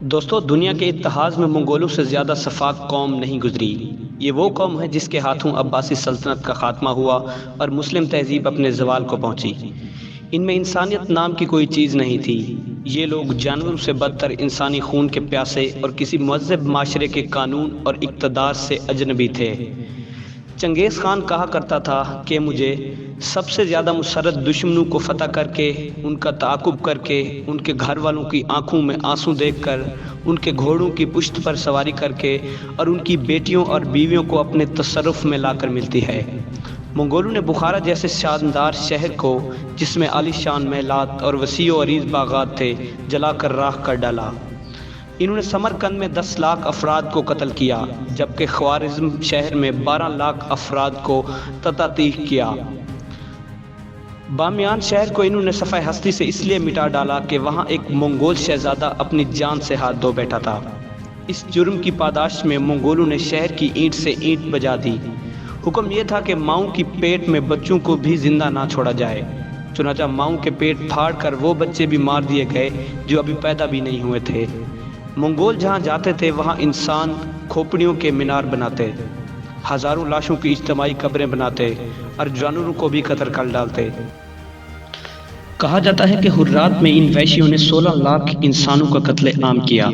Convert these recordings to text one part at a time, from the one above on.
دوستو، دنیا کے اتحاد میں منگولوں سے زیادہ شفاق قوم نہیں گزری۔ یہ وہ قوم ہے جس کے ہاتھوں عباسی سلطنت کا خاتمہ ہوا اور مسلم تہذیب اپنے زوال کو پہنچی۔ ان میں انسانیت نام کی کوئی چیز نہیں تھی۔ یہ لوگ جانوروں سے بدتر انسانی خون کے پیاسے اور کسی مہذب معاشرے کے قانون اور اقتدار سے اجنبی تھے۔ چنگیز خان کہا کرتا تھا کہ مجھے سب سے زیادہ مسرت دشمنوں کو فتح کر کے، ان کا تعاقب کر کے، ان کے گھر والوں کی آنکھوں میں آنسو دیکھ کر، ان کے گھوڑوں کی پشت پر سواری کر کے اور ان کی بیٹیوں اور بیویوں کو اپنے تصرف میں لا کر ملتی ہے۔ منگولوں نے بخارا جیسے شاندار شہر کو، جس میں عالی شان محلات اور وسیع و عریض باغات تھے، جلا کر راکھ کر ڈالا۔ انہوں نے سمرقند میں 10 لاکھ افراد کو قتل کیا، جبکہ خوارزم شہر میں 12 لاکھ افراد کو تطیق کیا۔ بامیان شہر کو انہوں نے صفحہ ہستی سے اس لیے مٹا ڈالا کہ وہاں ایک منگول شہزادہ اپنی جان سے ہاتھ دھو بیٹھا تھا۔ اس جرم کی پاداش میں منگولوں نے شہر کی اینٹ سے اینٹ بجا دی۔ حکم یہ تھا کہ ماؤں کی پیٹ میں بچوں کو بھی زندہ نہ چھوڑا جائے۔ چنانچہ ماؤں کے پیٹ پھاڑ کر وہ بچے بھی مار دیے گئے جو ابھی پیدا بھی نہیں ہوئے تھے۔ منگول جہاں جاتے تھے وہاں انسان کھوپڑیوں کے مینار بناتے، ہزاروں لاشوں کی اجتماعی قبریں بناتے اور جانوروں کو بھی قتل کر ڈالتے۔ کہا جاتا ہے کہ حرات میں ان وحشیوں نے 16 لاکھ انسانوں کا قتل عام کیا۔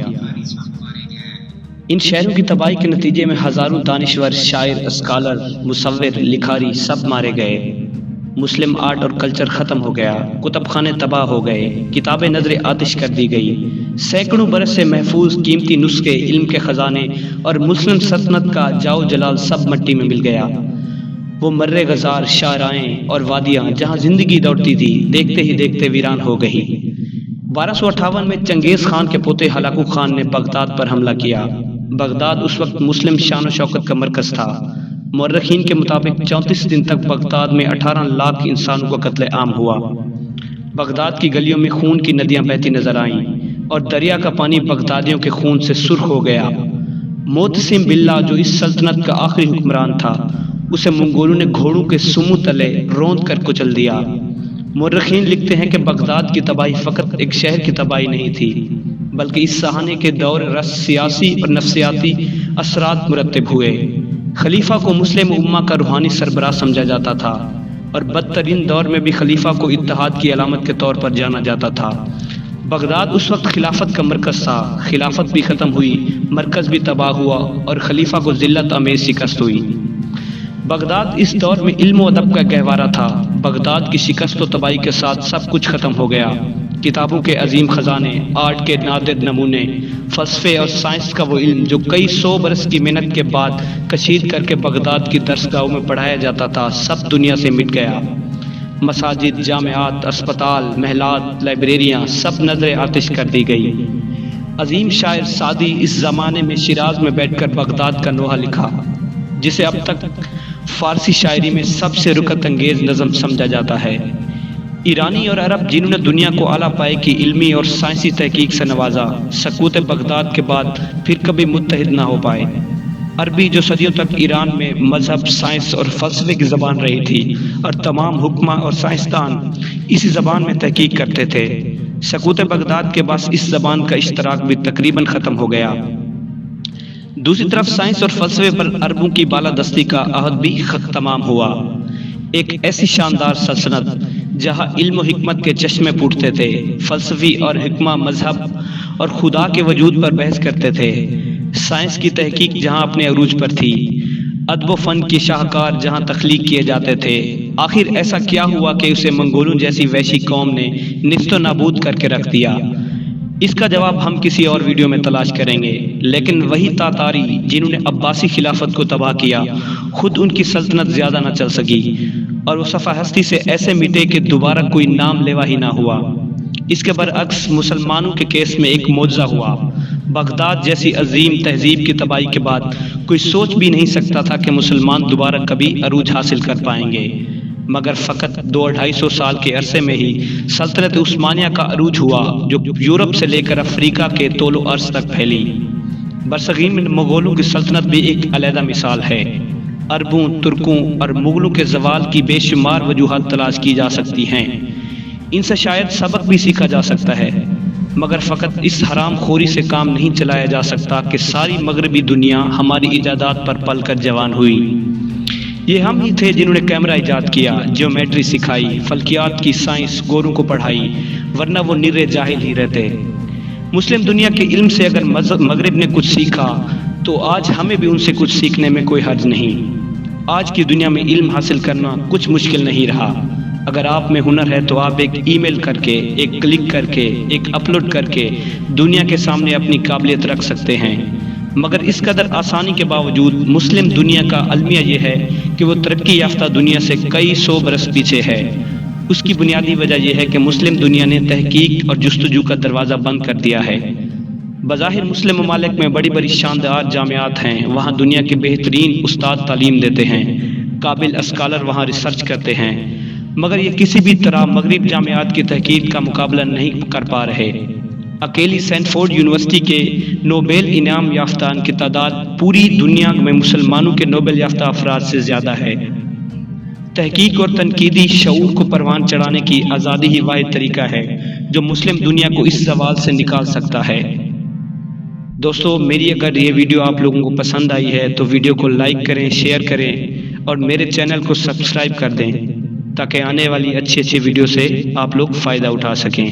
ان شہروں کی تباہی کے نتیجے میں ہزاروں دانشور، شاعر، اسکالر، مصور، لکھاری سب مارے گئے۔ مسلم آرٹ اور کلچر ختم ہو گیا، کتب خانے تباہ ہو گئے، کتابیں نظر آتش کر دی گئی، سینکڑوں برس سے محفوظ قیمتی نسخے، علم کے خزانے اور مسلم سلطنت کا جاؤ جلال سب مٹی میں مل گیا۔ وہ مرے غزار شاہراہیں اور وادیاں جہاں زندگی دوڑتی تھی، دیکھتے ہی دیکھتے ویران ہو گئی۔ 1258 میں چنگیز خان کے پوتے ہلاکو خان نے بغداد پر حملہ کیا۔ بغداد اس وقت مسلم شان و شوکت کا مرکز تھا۔ مورخین کے مطابق 34 دن تک بغداد میں 18 لاکھ انسانوں کا قتل عام ہوا۔ بغداد کی گلیوں میں خون کی ندیاں بہتی نظر آئیں اور دریا کا پانی بغدادیوں کے خون سے سرخ ہو گیا۔ معتصم باللہ جو اس سلطنت کا آخری حکمران تھا، اسے منگولوں نے گھوڑوں کے سموں تلے روند کر کچل دیا۔ مورخین لکھتے ہیں کہ بغداد کی تباہی فقط ایک شہر کی تباہی نہیں تھی، بلکہ اس سہانے کے دور رس سیاسی اور نفسیاتی اثرات مرتب ہوئے۔ خلیفہ کو مسلم امہ کا روحانی سربراہ سمجھا جاتا تھا اور بدترین دور میں بھی خلیفہ کو اتحاد کی علامت کے طور پر جانا جاتا تھا۔ بغداد اس وقت خلافت کا مرکز تھا۔ خلافت بھی ختم ہوئی، مرکز بھی تباہ ہوا اور خلیفہ کو ذلت آمیز شکست ہوئی۔ بغداد اس دور میں علم و ادب کا گہوارہ تھا۔ بغداد کی شکست و تباہی کے ساتھ سب کچھ ختم ہو گیا۔ کتابوں کے عظیم خزانے، آرٹ کے نادر نمونے، فلسفے اور سائنس کا وہ علم جو کئی 100 برس کی محنت کے بعد کشید کر کے بغداد کی درسگاہوں میں پڑھایا جاتا تھا، سب دنیا سے مٹ گیا۔ مساجد، جامعات، اسپتال، محلات، لائبریریاں سب نظر آتش کر دی گئی۔ عظیم شاعر سعدی اس زمانے میں شیراز میں بیٹھ کر بغداد کا نوحہ لکھا، جسے اب تک فارسی شاعری میں سب سے رکت انگیز نظم سمجھا جاتا ہے۔ ایرانی اور عرب جنہوں نے دنیا کو اعلیٰ پائے کی علمی اور سائنسی تحقیق سے نوازا، سقوط بغداد کے بعد پھر کبھی متحد نہ ہو پائے۔ عربی جو صدیوں تک ایران میں مذہب، سائنس اور فلسفے کی زبان رہی تھی، اور تمام حکماء اور سائنسدان اسی زبان میں تحقیق کرتے تھے، سقوط بغداد کے بعد اس زبان کا اشتراک بھی تقریباً ختم ہو گیا۔ دوسری طرف سائنس اور فلسفے پر عربوں کی بالادستی کا عہد بھی تمام ہوا۔ ایک ایسی شاندار سلطنت جہاں علم و حکمت کے چشمے پھوٹتے تھے، فلسفی اور حکماں مذہب اور خدا کے وجود پر بحث کرتے تھے، سائنس کی تحقیق جہاں اپنے عروج پر تھی، ادب و فن کی شاہکار جہاں تخلیق کیے جاتے تھے، آخر ایسا کیا ہوا کہ اسے منگولوں جیسی وحشی قوم نے نیست و نابود کر کے رکھ دیا؟ اس کا جواب ہم کسی اور ویڈیو میں تلاش کریں گے، لیکن وہی تاتاری جنہوں نے عباسی خلافت کو تباہ کیا، خود ان کی سلطنت زیادہ نہ چل سکی اور وہ صفحہ ہستی سے ایسے مٹے کہ دوبارہ کوئی نام لیوا ہی نہ ہوا۔ اس کے برعکس مسلمانوں کے کیس میں ایک معجزہ ہوا۔ بغداد جیسی عظیم تہذیب کی تباہی کے بعد کوئی سوچ بھی نہیں سکتا تھا کہ مسلمان دوبارہ کبھی عروج حاصل کر پائیں گے، مگر فقط 200-250 سال کے عرصے میں ہی سلطنت عثمانیہ کا عروج ہوا، جو یورپ سے لے کر افریقہ کے طول و عرض تک پھیلی۔ برصغیر میں مغولوں کی سلطنت بھی ایک علیحدہ مثال ہے۔ عربوں، ترکوں اور مغلوں کے زوال کی بے شمار وجوہات تلاش کی جا سکتی ہیں۔ ان سے شاید سبق بھی سیکھا جا سکتا ہے۔ مگر فقط اس حرام خوری سے کام نہیں چلایا جا سکتا کہ ساری مغربی دنیا ہماری ایجادات پر پل کر جوان ہوئی۔ یہ ہم ہی تھے جنہوں نے کیمرہ ایجاد کیا، جیومیٹری سکھائی، فلکیات کی سائنس گوروں کو پڑھائی، ورنہ وہ نرے جاہل ہی رہتے۔ مسلم دنیا کے علم سے اگر مغرب نے کچھ سیکھا تو آج ہمیں بھی ان سے کچھ سیکھنے میں کوئی حرج نہیں۔ آج کی دنیا میں علم حاصل کرنا کچھ مشکل نہیں رہا۔ اگر آپ میں ہنر ہے تو آپ ایک ای میل کر کے، ایک کلک کر کے، ایک اپلوڈ کر کے دنیا کے سامنے اپنی قابلیت رکھ سکتے ہیں۔ مگر اس قدر آسانی کے باوجود مسلم دنیا کا المیہ یہ ہے کہ وہ ترقی یافتہ دنیا سے کئی سو برس پیچھے ہے۔ اس کی بنیادی وجہ یہ ہے کہ مسلم دنیا نے تحقیق اور جستجو کا دروازہ بند کر دیا ہے۔ بظاہر مسلم ممالک میں بڑی بڑی شاندار جامعات ہیں، وہاں دنیا کے بہترین استاد تعلیم دیتے ہیں، قابل اسکالر وہاں ریسرچ کرتے ہیں، مگر یہ کسی بھی طرح مغرب جامعات کی تحقیق کا مقابلہ نہیں کر پا رہے۔ اکیلی سینفورڈ یونیورسٹی کے نوبل انعام یافتگان کی تعداد پوری دنیا میں مسلمانوں کے نوبل یافتہ افراد سے زیادہ ہے۔ تحقیق اور تنقیدی شعور کو پروان چڑھانے کی آزادی ہی واحد طریقہ ہے جو مسلم دنیا کو اس زوال سے نکال سکتا ہے۔ دوستو، میری اگر یہ ویڈیو آپ لوگوں کو پسند آئی ہے تو ویڈیو کو لائک کریں، شیئر کریں اور میرے چینل کو سبسکرائب کر دیں تاکہ آنے والی اچھی ویڈیو سے آپ لوگ فائدہ اٹھا سکیں۔